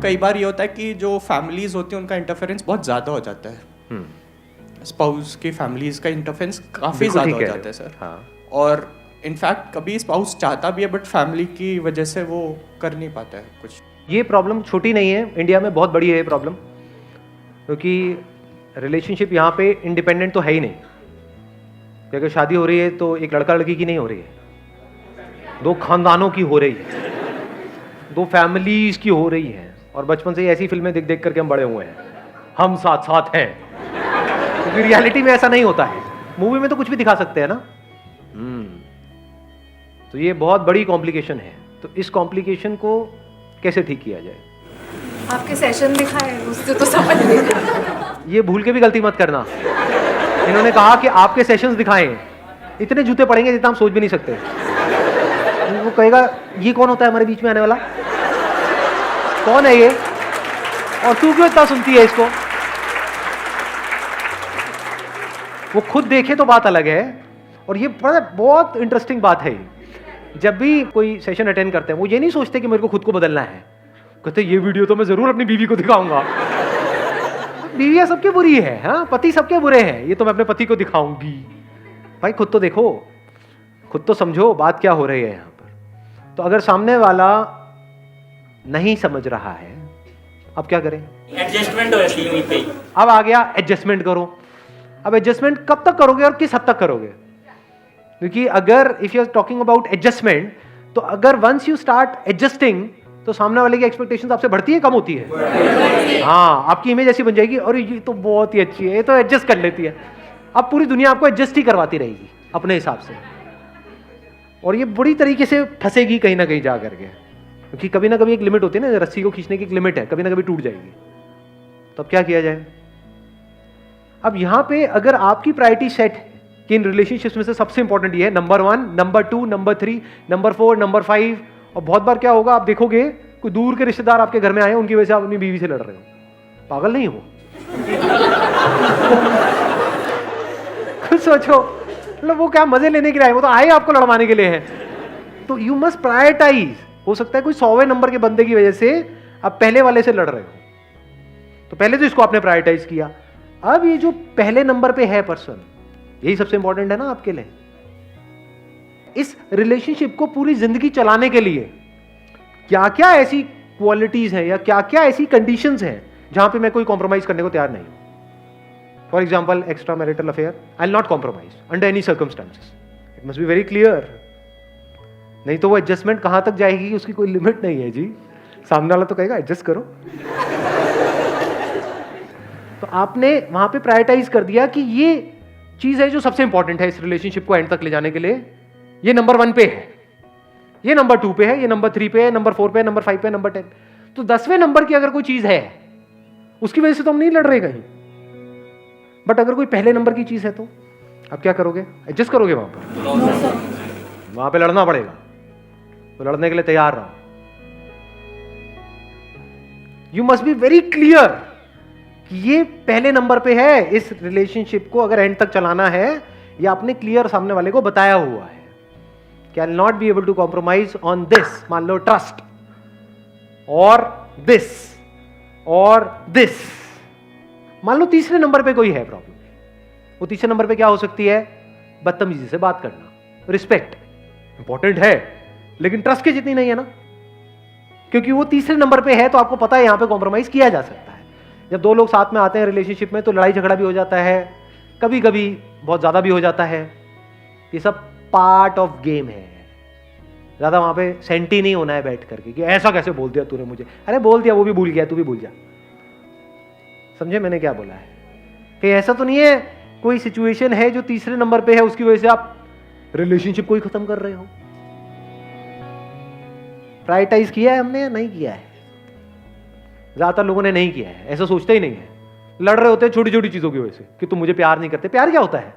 कई बार ये होता है कि जो फैमिलीज होती हैं उनका इंटरफेरेंस बहुत ज़्यादा हो जाता है, स्पाउस की फैमिलीज का इंटरफेरेंस काफ़ी ज़्यादा हो जाता है सर। हाँ। और इनफैक्ट कभी स्पाउस चाहता भी है बट फैमिली की वजह से वो कर नहीं पाता है कुछ। ये प्रॉब्लम छोटी नहीं है, इंडिया में बहुत बड़ी है ये प्रॉब्लम, क्योंकि रिलेशनशिप यहाँ पे इंडिपेंडेंट तो है ही नहीं कि अगर शादी हो रही है तो एक लड़का लड़की की नहीं हो रही है, दो खानदानों की हो रही है, दो फैमिलीज की हो रही है। और बचपन से ही ऐसी फिल्में देख देख करके हम बड़े हुए हैं, हम साथ साथ हैं, क्योंकि रियलिटी में ऐसा नहीं होता है। मूवी में तो कुछ भी दिखा सकते हैं ना। तो ये बहुत बड़ी कॉम्प्लिकेशन है। तो इस कॉम्प्लिकेशन को कैसे ठीक किया जाए? आपके सेशन दिखाए, उससे तो समझ नहीं। ये भूल के भी गलती मत करना। इन्होंने कहा कि आपके सेशंस दिखाएं, इतने जूते पड़ेंगे जितना हम सोच भी नहीं सकते। वो कहेगा ये कौन होता है हमारे बीच में आने वाला, कौन है ये, और तू क्यों इतना सुनती है इसको? वो खुद देखे तो बात अलग है। और ये बहुत इंटरेस्टिंग बात है। जब भी कोई सेशन अटेंड करते हैं वो ये नहीं सोचते कि मेरे को खुद को बदलना है, कहते ये वीडियो तो मैं जरूर अपनी बीवी को दिखाऊंगा। बीवियां सबके बुरी है, हाँ, पति सबके बुरे हैं, ये तो मैं अपने पति को दिखाऊंगी। भाई खुद तो देखो, खुद तो समझो बात क्या हो रही है यहाँ पर। तो अगर सामने वाला नहीं समझ रहा है, अब क्या करें? एडजस्टमेंट होती है पे। अब आ गया एडजस्टमेंट करो। अब एडजस्टमेंट कब तक करोगे और किस हद तक करोगे? क्योंकि अगर if you are talking about adjustment, तो अगर वंस यू स्टार्ट एडजस्टिंग तो सामने वाले की एक्सपेक्टेशंस आपसे बढ़ती है कम होती है? हाँ, आपकी इमेज ऐसी बन जाएगी, और ये तो बहुत ही अच्छी है, ये तो एडजस्ट कर लेती है। अब पूरी दुनिया आपको एडजस्ट ही करवाती रहेगी अपने हिसाब से, और ये बुरी तरीके से फंसेगी कहीं ना कहीं जा करके, क्योंकि कभी ना कभी एक लिमिट होती है ना, रस्सी को खींचने की एक लिमिट है, कभी ना कभी टूट जाएगी। तो अब क्या किया जाए? अब यहां पे अगर आपकी प्रायोरिटी सेट है कि इन रिलेशनशिप्स में से सबसे इंपॉर्टेंट ये है, number 1, number 2, number 3, number 4, number 5, और बहुत बार क्या होगा आप देखोगे कोई दूर के रिश्तेदार आपके घर में आए, उनकी वजह से आप अपनी बीवी से लड़ रहे हो। पागल नहीं हो? खुद सोचो, मतलब वो क्या मजे लेने के लिए आए, वो तो आए आपको लड़वाने के लिए है। तो यू मस्ट प्रायोरिटाइज। हो सकता है कोई 100वें नंबर के बंदे की वजह से आप पहले वाले से लड़ रहे हो, तो पहले तो इसको आपने प्रायोरिटाइज किया। अब ये जो पहले नंबर पे है पर्सन, यही सबसे इंपॉर्टेंट है ना आपके लिए। इस रिलेशनशिप को पूरी जिंदगी चलाने के लिए क्या क्या ऐसी क्वालिटीज हैं या क्या क्या ऐसी कंडीशंस हैं जहां पे मैं कोई कॉम्प्रोमाइज करने को तैयार नहीं हूं? For example, extra marital affair, I will not compromise under any circumstances. It must be very clear. नहीं तो वो एडजस्टमेंट कहां तक जाएगी उसकी कोई लिमिट नहीं है जी। सामने वाला तो कहेगा एडजस्ट करो। तो आपने वहां पे प्रायोरिटाइज कर दिया कि ये चीज है जो सबसे इंपॉर्टेंट है इस रिलेशनशिप को एंड तक ले जाने के लिए, ये नंबर 1 पे है, ये नंबर 2 पे है, ये नंबर 3 पे है, नंबर 4 पे है, नंबर 5 पे है, नंबर 10। तो 10वें नंबर की अगर कोई चीज है उसकी वजह से तो हम नहीं लड़ रहे कहीं, बट अगर कोई पहले नंबर की चीज है तो अब क्या करोगे? एडजस्ट करोगे? वहां पर वहां पे लड़ना पड़ेगा, तो लड़ने के लिए तैयार रहो। You must be very clear कि ये पहले नंबर पे है। इस रिलेशनशिप को अगर एंड तक चलाना है, ये आपने क्लियर सामने वाले को बताया हुआ है कि I will not be able to compromise on this, मान लो ट्रस्ट, और दिस और दिस। मान लो तीसरे नंबर पे कोई है प्रॉब्लम, वो तीसरे नंबर पे क्या हो सकती है? बदतमीजी से बात करना। रिस्पेक्ट इंपॉर्टेंट है लेकिन ट्रस्ट के जितनी नहीं है ना, क्योंकि वो तीसरे नंबर पे है, तो आपको पता है यहां पे कॉम्प्रोमाइज किया जा सकता है। जब दो लोग साथ में आते हैं रिलेशनशिप में तो लड़ाई झगड़ा भी हो जाता है, कभी कभी बहुत ज्यादा भी हो जाता है। ये सब पार्ट ऑफ गेम है। ज्यादा वहां पे सेंटी नहीं होना है बैठ करके कि ऐसा कैसे बोल दिया तूने मुझे। अरे बोल दिया, वो भी भूल गया, तू भी भूल जा। समझे मैंने क्या बोला है? कि ऐसा तो नहीं है कोई सिचुएशन है जो तीसरे नंबर पे है उसकी वजह से आप रिलेशनशिप को ही खत्म कर रहे हो। प्रायोरिटाइज किया है हमने या नहीं किया है? ज्यादातर लोगों ने नहीं किया है, ऐसा सोचते ही नहीं है। लड़ रहे होते हैं छोटी छोटी चीजों की वजह से कि तुम मुझे प्यार नहीं करते। प्यार क्या होता है?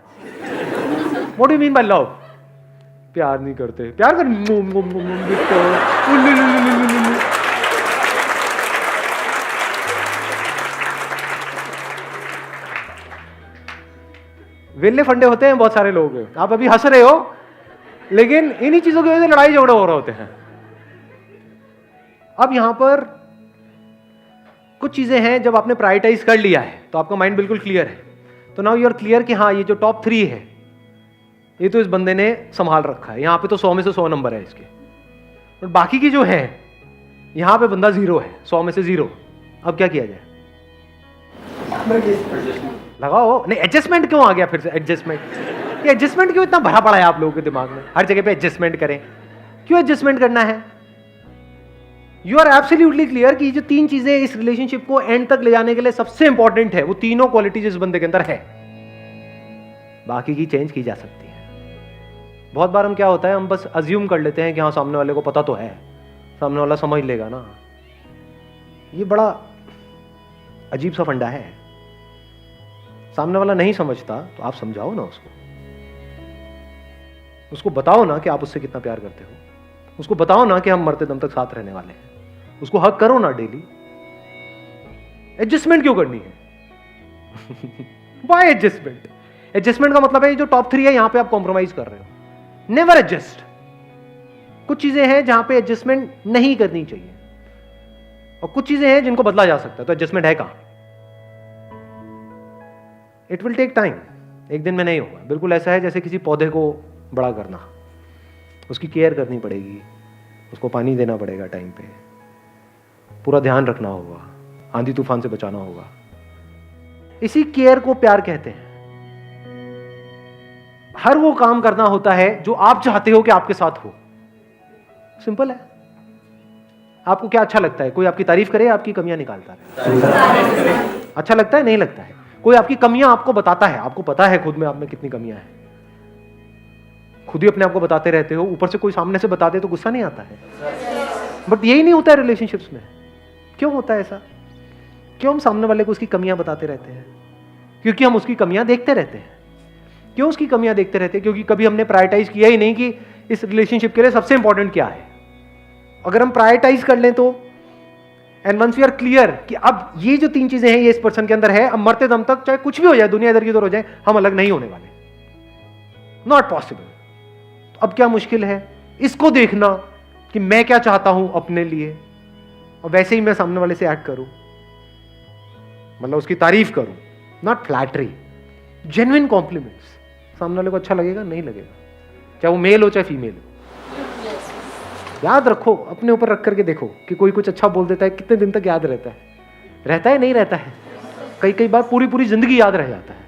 What do you mean by love? प्यार नहीं करते, प्यार कर। वेले फंडे होते हैं बहुत सारे लोग। आप अभी हंस रहे हो लेकिन इन्हीं चीजों की वजह से लड़ाई झगड़े हो रहे होते हैं। अब यहां पर कुछ चीजें हैं जब आपने प्रायोरिटाइज कर लिया है तो आपका माइंड बिल्कुल क्लियर है, तो नाउ यू आर क्लियर कि हाँ ये जो टॉप 3 है ये तो इस बंदे ने संभाल रखा है, यहाँ पे तो 100 में से 100 नंबर है इसके, और बाकी की जो है यहाँ पे बंदा 0 है, 100 में से 0। अब क्या किया जाए? लगाओ। नहीं, एडजस्टमेंट क्यों आ गया फिर से? एडजस्टमेंट, ये एडजस्टमेंट क्यों इतना भरा पड़ा है आप लोगों के दिमाग में? हर जगह पे एडजस्टमेंट करें, क्यों एडजस्टमेंट करना है? यू आर एब्सोल्युटली क्लियर कि जो 3 चीजें इस रिलेशनशिप को एंड तक ले जाने के लिए सबसे इंपॉर्टेंट है, वो तीनों क्वालिटीज इस बंदे के अंदर है, बाकी की चेंज की जा सकती है। बहुत बार हम क्या होता है, हम बस अज्यूम कर लेते हैं कि हाँ सामने वाले को पता तो है, सामने वाला समझ लेगा ना। ये बड़ा अजीब सा फंडा है। सामने वाला नहीं समझता तो आप समझाओ ना उसको बताओ ना कि आप उससे कितना प्यार करते हो, उसको बताओ ना कि हम मरते दम तक साथ रहने वाले हैं, उसको हक करो ना डेली। एडजस्टमेंट क्यों करनी है? Why adjustment? एडजस्टमेंट का मतलब है जो टॉप 3 है यहां पे आप कॉम्प्रोमाइज कर रहे हो। Never adjust. कुछ चीजें हैं जहां पे एडजस्टमेंट नहीं करनी चाहिए, और कुछ चीजें हैं जिनको बदला जा सकता है, तो एडजस्टमेंट है कहां? इट विल टेक टाइम, एक दिन में नहीं होगा। बिल्कुल ऐसा है जैसे किसी पौधे को बड़ा करना, उसकी केयर करनी पड़ेगी, उसको पानी देना पड़ेगा टाइम पे, पूरा ध्यान रखना होगा, आंधी तूफान से बचाना होगा। इसी केयर को प्यार कहते हैं। हर वो काम करना होता है जो आप चाहते हो कि आपके साथ हो। सिंपल है। आपको क्या अच्छा लगता है? कोई आपकी तारीफ करे, आपकी कमियां निकालता है। अच्छा लगता है? नहीं लगता है। कोई आपकी कमियां आपको बताता है, आपको पता है खुद में आप में कितनी कमियां हैं, खुद ही अपने आप को बताते रहते हो, ऊपर से कोई सामने से बता दे तो गुस्सा नहीं आता है? बट यही नहीं होता है रिलेशनशिप्स में। क्यों होता है ऐसा? क्यों हम सामने वाले को उसकी कमियां बताते रहते हैं? क्योंकि हम उसकी कमियां देखते रहते हैं। क्यों उसकी कमियां देखते रहते हैं? क्योंकि कभी हमने प्रायोरिटाइज किया ही नहीं कि इस रिलेशनशिप के लिए सबसे इंपॉर्टेंट क्या है। अगर हम प्रायोरिटाइज कर लें तो, and once we are clear कि अब ये जो 3 चीजें हैं ये इस पर्सन के अंदर है, अब मरते दम तक चाहे कुछ भी हो जाए, दुनिया इधर की उधर हो जाए, हम अलग नहीं होने वाले। Not possible. तो अब क्या मुश्किल है? इसको देखना कि मैं क्या चाहता हूं अपने लिए, और वैसे ही मैं सामने वाले से एक्ट करूं, मतलब उसकी तारीफ करूं, नॉट फ्लैटरी, जेन्युइन कॉम्प्लीमेंट्स। सामने वाले को अच्छा लगेगा? नहीं लगेगा, चाहे वो मेल हो चाहे फीमेल हो। याद रखो, अपने ऊपर रख करके देखो कि कोई कुछ अच्छा बोल देता है, कितने दिन तक याद रहता है? रहता है? नहीं रहता है। कई बार पूरी जिंदगी याद रह जाता है।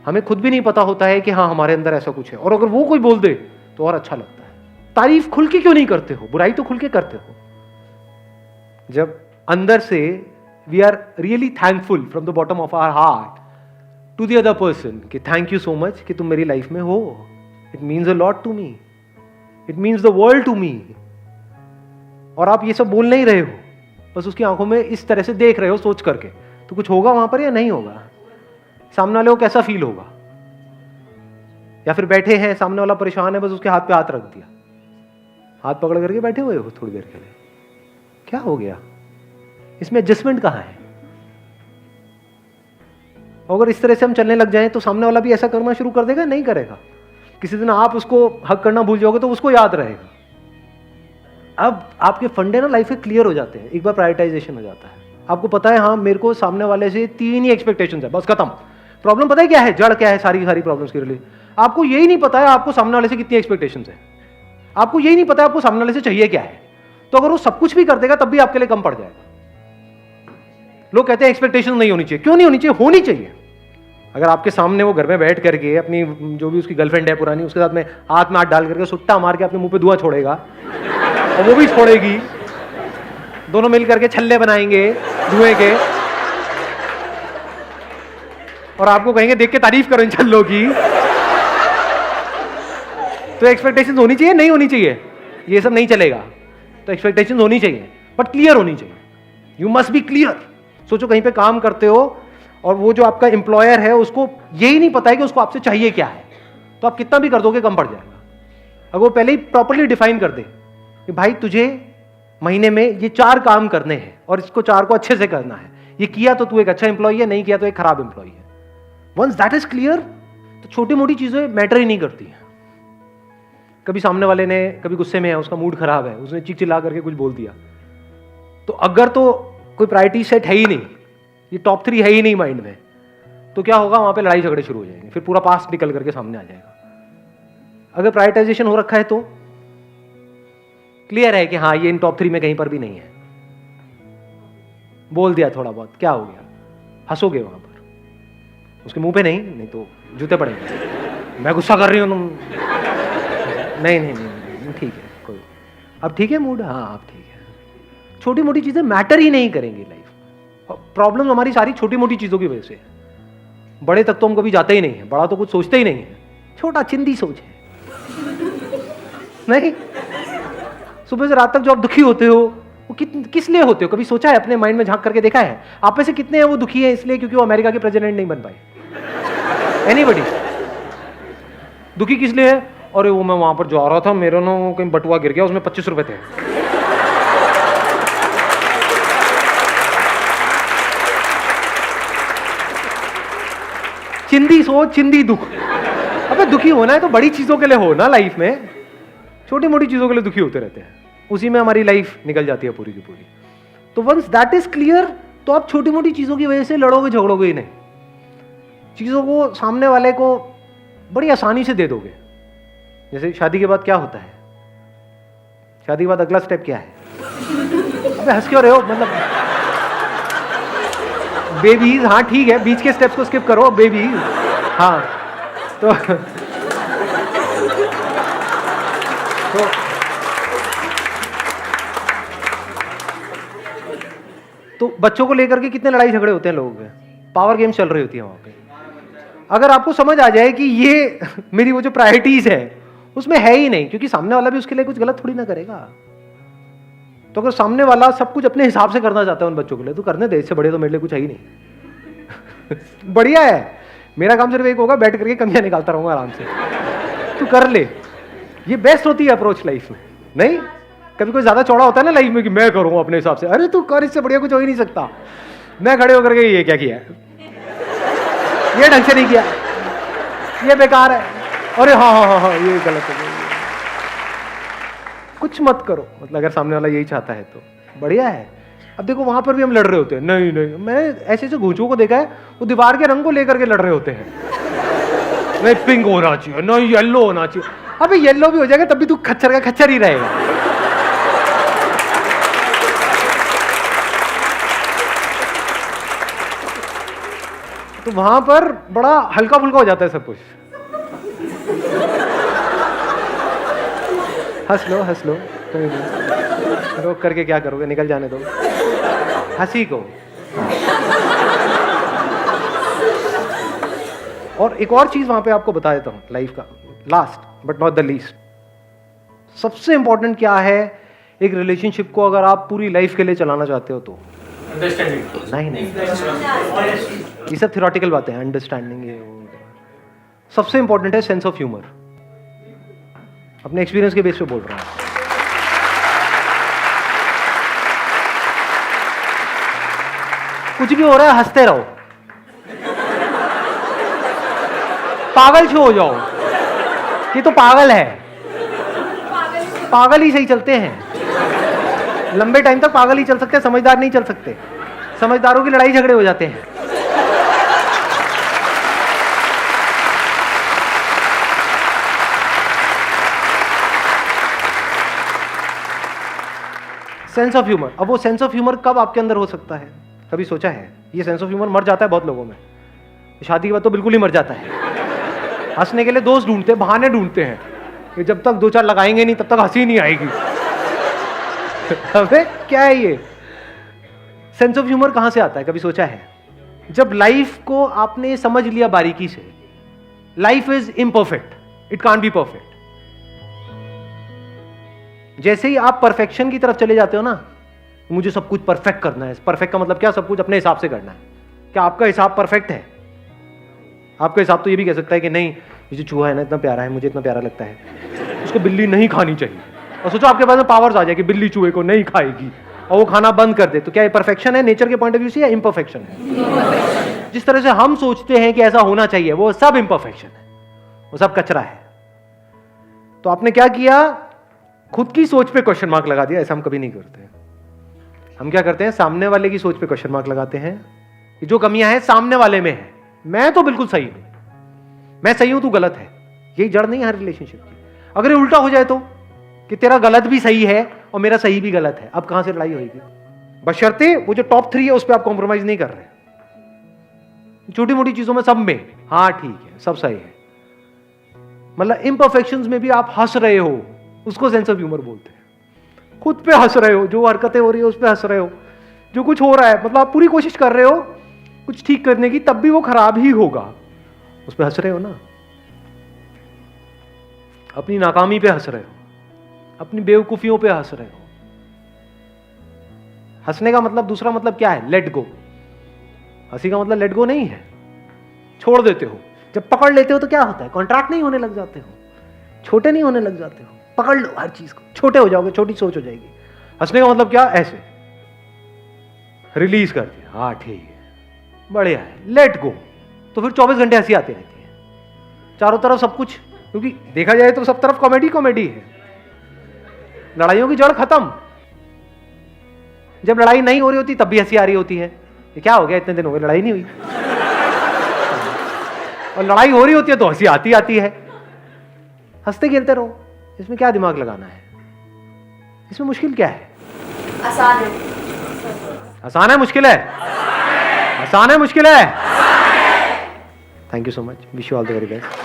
हमें खुद भी नहीं पता होता है कि हाँ हमारे अंदर ऐसा कुछ है, और अगर वो कोई बोल दे तो और अच्छा लगता है। तारीफ खुल के क्यों नहीं करते हो? बुराई तो खुल के करते हो। जब अंदर से we are really thankful from the bottom of our heart to the other person कि थैंक यू सो मच कि तुम मेरी लाइफ में हो, it means a lot to me, it means the world to me. और आप ये सब बोल नहीं रहे हो, बस उसकी आंखों में इस तरह से देख रहे हो सोच करके, तो कुछ होगा वहां पर या नहीं होगा? सामने वाले को कैसा फील होगा? या फिर बैठे हैं, सामने वाला परेशान है, बस उसके हाथ पे हाथ रख दिया, हाथ पकड़ करके बैठे हुए हो थोड़ी देर के लिए, क्या हो गया? इसमें एडजस्टमेंट कहां है? अगर इस तरह से हम चलने लग जाएं तो सामने वाला भी ऐसा करना शुरू कर देगा? नहीं करेगा। किसी दिन आप उसको हक करना भूल जाओगे तो उसको याद रहेगा। अब आपके फंडे ना लाइफ में क्लियर हो जाते हैं, एक बार प्रायोरिटाइजेशन हो जाता है। आपको पता है हाँ मेरे को सामने वाले से 3 ही एक्सपेक्टेशंस है, बस खत्म। प्रॉब्लम पता है क्या है? जड़ क्या है सारी की सारी प्रॉब्लम्स के लिए? आपको यही नहीं पता है आपको सामने वाले से कितनी एक्सपेक्टेशंस है, आपको यही नहीं पता है आपको सामने वाले से चाहिए क्या है। तो अगर वो सब कुछ भी कर देगा तब भी आपके लिए कम पड़ जाएगा। लोग कहते हैं एक्सपेक्टेशन नहीं होनी चाहिए। क्यों नहीं होनी चाहिए? होनी चाहिए। अगर आपके सामने वो घर में बैठ करके अपनी जो भी उसकी गर्लफ्रेंड है पुरानी, उसके साथ में हाथ डाल करके सुट्टा मार के अपने मुंह पे धुआं छोड़ेगा और वो भी छोड़ेगी, दोनों मिल करके छल्ले बनाएंगे धुएं के, और आपको कहेंगे देख के तारीफ करो इन छल्लों की, तो एक्सपेक्टेशंस होनी चाहिए? नहीं होनी चाहिए? ये सब नहीं चलेगा। तो एक्सपेक्टेशंस होनी चाहिए, बट क्लियर होनी चाहिए। You must be clear. सोचो कहीं पे काम करते हो और वो जो आपका एम्प्लॉयर है उसको यही नहीं पता है कि उसको आपसे चाहिए क्या है, तो आप कितना भी कर दोगे कम पड़ जाएगा। अगर वो पहले ही प्रॉपर्ली डिफाइन कर दे कि भाई तुझे महीने में ये 4 काम करने हैं और इसको 4 को अच्छे से करना है, ये किया तो तू एक अच्छा एम्प्लॉय है, नहीं किया तो एक खराब एम्प्लॉय है। वंस दैट इज क्लियर तो छोटी मोटी चीजें मैटर ही नहीं करती हैं। कभी सामने वाले ने कभी गुस्से में है, उसका मूड खराब है, उसने चिल्ला करके कुछ बोल दिया, तो अगर तो कोई प्रायोरिटी सेट है ही नहीं, ये टॉप 3 है ही नहीं माइंड में, तो क्या होगा, वहां पे लड़ाई झगड़े शुरू हो जाएंगे, फिर पूरा पास्ट निकल करके सामने आ जाएगा। अगर प्रायोरिटाइजेशन हो रखा है तो क्लियर है कि हाँ ये इन टॉप 3 में कहीं पर भी नहीं है, बोल दिया थोड़ा बहुत, क्या हो गया, हंसोगे वहां पर, उसके मुंह पे नहीं तो जूते पड़ेंगे, मैं गुस्सा कर रही हूँ तुम, नहीं ठीक है, कोई अब ठीक है मूड, हाँ अब ठीक है। छोटी मोटी चीजें मैटर ही नहीं करेंगी लाइफ, प्रॉब्लम हमारी सारी छोटी मोटी चीजों की वजह से है। बड़े तक तो हम कभी जाते ही नहीं है, बड़ा तो कुछ सोचते ही नहीं है, छोटा चिंदी सोच है। नहीं, सुबह से रात तक जो आप दुखी होते हो वो किस लिए होते हो, कभी सोचा है, अपने माइंड में झांक करके देखा है? आप में से कितने हैं वो दुखी है इसलिए क्योंकि वो अमेरिका के प्रेसिडेंट नहीं बन पाए? एनीबॉडी? दुखी किस लिए है? अरे वो मैं वहां पर जा रहा था, मेरा ना कहीं बटुआ गिर गया, उसमें 25 रुपए थे। चिंदी सोच, चिंदी दुख। अबे दुखी होना है तो बड़ी चीजों के लिए हो ना लाइफ में, छोटी मोटी चीजों के लिए दुखी होते रहते हैं, उसी में हमारी लाइफ निकल जाती है पूरी की पूरी। तो वंस दैट इज क्लियर, तो आप छोटी मोटी चीजों की वजह से लड़ोगे झगड़ोगे ही नहीं, चीजों को सामने वाले को बड़ी आसानी से दे दोगे। जैसे शादी के बाद क्या होता है, शादी के बाद अगला स्टेप क्या है? अबे हंस क्यों रहे हो, मतलब बेबीज, हाँ ठीक है, बीच के स्टेप्स को स्किप करो, बेबीज, हाँ तो बच्चों को लेकर के कितने लड़ाई झगड़े होते हैं लोगों के, पावर गेम चल रही होती है वहां पे। अगर आपको समझ आ जाए कि ये मेरी वो जो प्रायोरिटीज है उसमें है ही नहीं, क्योंकि सामने वाला भी उसके लिए कुछ गलत थोड़ी ना करेगा, तो अगर सामने वाला सब कुछ अपने हिसाब से करना चाहता है उन बच्चों के लिए, तो करने दे, इससे बड़े तो मेरे लिए कुछ है ही नहीं। बढ़िया है, मेरा काम सिर्फ एक होगा, बैठ करके कमियां निकालता रहूंगा आराम से, तू कर ले। ये बेस्ट होती है अप्रोच लाइफ में। नहीं, कभी कोई ज्यादा चौड़ा होता है ना लाइफ में कि मैं करूंगा अपने हिसाब से, अरे तू कर, इससे बढ़िया कुछ हो ही नहीं सकता। मैं खड़े होकर के ये क्या किया है, ये ढंग से नहीं किया, ये बेकार है, अरे हाँ ये गलत है, कुछ मत करो। मतलब अगर सामने वाला यही चाहता है तो बढ़िया है। अब देखो वहां पर भी हम लड़ रहे होते हैं, नहीं मैंने ऐसे ऐसे घूंचों को देखा है, वो दीवार के रंग को लेकर के लड़ रहे होते हैं, नहीं पिंक होना चाहिए, नहीं येलो होना चाहिए। अबे येलो भी हो जाएगा तब भी तू खच्चर का खच्चर ही रहेगा। तो वहां पर बड़ा हल्का फुल्का हो जाता है सब कुछ। हंस लो, कोई नहीं, रोक करके क्या करोगे, निकल जाने दो हंसी को। और एक और चीज वहां पे आपको बता देता हूं लाइफ का, last but not the least, सबसे इंपॉर्टेंट क्या है एक रिलेशनशिप को अगर आप पूरी लाइफ के लिए चलाना चाहते हो तो? नहीं, ये सब थ्योरेटिकल बातें हैं, अंडरस्टैंडिंग ये सबसे इंपॉर्टेंट है सेंस ऑफ ह्यूमर। अपने एक्सपीरियंस के बेस पे बोल रहा हूं। कुछ भी हो रहा है हंसते रहो, पागल क्यों हो जाओ, ये तो पागल है, पागल ही सही चलते हैं, लंबे टाइम तक पागल ही चल सकते हैं, समझदार नहीं चल सकते। समझदारों की लड़ाई झगड़े हो जाते हैं। सेंस ऑफ ह्यूमर, अब वो सेंस ऑफ ह्यूमर कब आपके अंदर हो सकता है, कभी सोचा है? ये सेंस ऑफ ह्यूमर मर जाता है बहुत लोगों में, शादी के बाद तो बिल्कुल ही मर जाता है। हंसने के लिए दोस्त ढूंढते हैं, बहाने ढूंढते हैं कि जब तक 2-4 लगाएंगे नहीं तब तक हंसी नहीं आएगी। अबे क्या है ये? सेंस ऑफ ह्यूमर कहां से आता है, कभी सोचा है? जब लाइफ को आपने समझ लिया बारीकी से, life is imperfect, it can't be perfect. जैसे ही आप परफेक्शन की तरफ चले जाते हो ना, मुझे सब कुछ परफेक्ट करना है, परफेक्ट का मतलब क्या, सब कुछ अपने हिसाब से करना है। क्या आपका हिसाब परफेक्ट है? आपका हिसाब तो ये भी कह सकता है कि नहीं, ये जो चूहा है ना इतना प्यारा है, मुझे इतना प्यारा लगता है, उसको बिल्ली नहीं खानी चाहिए। और सोचो आपके पास में पावर्स आ जाए कि बिल्ली चूहे को नहीं खाएगी और वो खाना बंद कर दे, तो क्या ये परफेक्शन है नेचर के पॉइंट ऑफ व्यू से या इम्परफेक्शन है? जिस तरह से हम सोचते हैं कि ऐसा होना चाहिए, वो सब इम्परफेक्शन है, वो सब कचरा है। तो आपने क्या किया, खुद की सोच पे क्वेश्चन मार्क लगा दिया। ऐसा हम कभी नहीं करते। हम क्या करते हैं, सामने वाले की सोच पे क्वेश्चन मार्क लगाते हैं कि जो कमियां हैं सामने वाले में है, मैं तो बिल्कुल सही हूं, मैं सही हूं तू गलत है। यही जड़ नहीं है हर रिलेशनशिप की। अगर ये उल्टा हो जाए तो, कि तेरा गलत भी सही है और मेरा सही भी गलत है, अब कहां से लड़ाई होगी? बशर्ते वो जो टॉप 3 है उस पर आप कॉम्प्रोमाइज नहीं कर रहे, छोटी मोटी चीजों में सब में हाँ ठीक है, सब सही है, मतलब इम्परफेक्शंस में भी आप हंस रहे हो, उसको सेंस ऑफ ह्यूमर बोलते हैं। खुद पे हंस रहे हो, जो हरकतें हो रही है उस पे हंस रहे हो, जो कुछ हो रहा है, मतलब आप पूरी कोशिश कर रहे हो कुछ ठीक करने की, तब भी वो खराब ही होगा, उस पे हंस रहे हो ना। अपनी नाकामी पे हंस रहे हो, अपनी बेवकूफियों पे हंस रहे हो। हंसने का मतलब, दूसरा मतलब क्या है? Let go. हंसी का मतलब लेट गो नहीं है, छोड़ देते हो। जब पकड़ लेते हो तो क्या होता है? कॉन्ट्रैक्ट नहीं होने लग जाते हो, छोटे नहीं होने लग जाते हो। पकड़ लो हर चीज को, छोटे हो जाओगे, छोटी सोच हो जाएगी। हंसने का मतलब क्या? ऐसे रिलीज कर दिया, हाँ ठीक है, बढ़िया है, लेट गो। तो फिर 24 घंटे हंसी आती रहती है चारों तरफ, सब कुछ, क्योंकि देखा जाए तो सब तरफ कॉमेडी कॉमेडी है। लड़ाइयों की जड़ खत्म। जब लड़ाई नहीं हो रही होती तब भी हंसी आ रही होती है, ये क्या हो गया, इतने दिन हो गए लड़ाई नहीं हुई। और लड़ाई हो रही होती है तो हंसी आती आती है। हंसते खेलते रहो, इसमें क्या दिमाग लगाना है? इसमें मुश्किल क्या है? आसान है। आसान है, मुश्किल है? आसान है, मुश्किल है? Thank you so much, wish you all the very best.